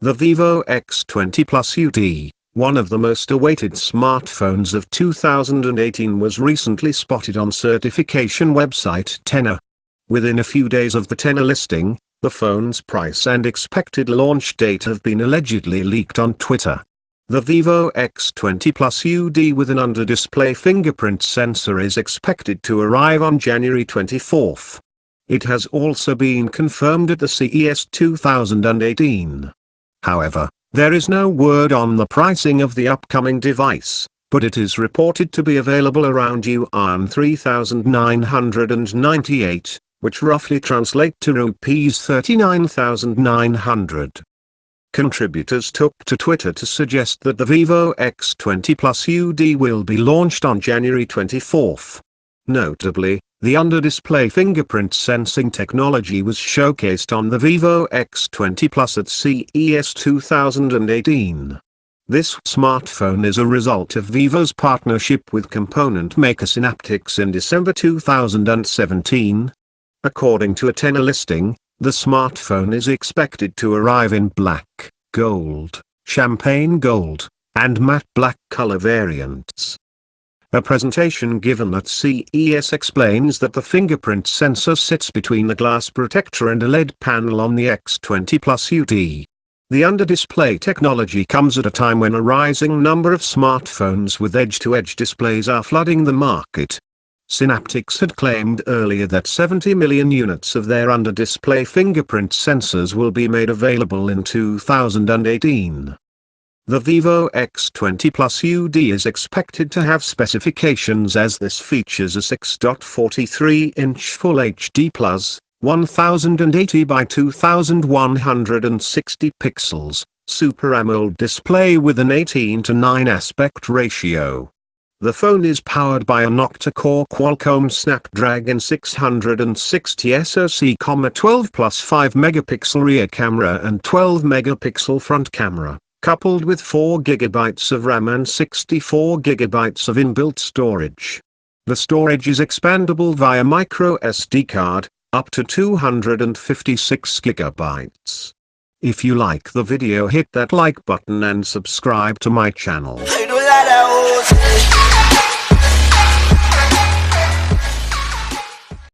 The Vivo X20 Plus UD, one of the most awaited smartphones of 2018, was recently spotted on certification website Tenor. Within a few days of the Tenor listing, the phone's price and expected launch date have been allegedly leaked on Twitter. The Vivo X20 Plus UD with an under-display fingerprint sensor is expected to arrive on January 24. It has also been confirmed at the CES 2018. However, there is no word on the pricing of the upcoming device, but it is reported to be available around yuan 3,998, which roughly translate to rupees 39,900. Contributors took to Twitter to suggest that the Vivo X20 Plus UD will be launched on January 24. Notably, the under-display fingerprint sensing technology was showcased on the Vivo X20 Plus at CES 2018. This smartphone is a result of Vivo's partnership with component maker Synaptics in December 2017. According to a Tenor listing, the smartphone is expected to arrive in black, gold, champagne gold, and matte black color variants. A presentation given at CES explains that the fingerprint sensor sits between the glass protector and a OLED panel on the X20 Plus UD. The under-display technology comes at a time when a rising number of smartphones with edge-to-edge displays are flooding the market. Synaptics had claimed earlier that 70 million units of their under-display fingerprint sensors will be made available in 2018. The Vivo X20 Plus UD is expected to have specifications as this features a 6.43-inch Full HD Plus, 1080 by 2160 pixels, Super AMOLED display with an 18:9 aspect ratio. The phone is powered by an octa-core Qualcomm Snapdragon 660 SoC, 12 plus 5 megapixel rear camera and 12 megapixel front camera, coupled with 4 GB of RAM and 64 GB of inbuilt storage. The storage is expandable via micro SD card, up to 256 GB. If you like the video, hit that like button and subscribe to my channel.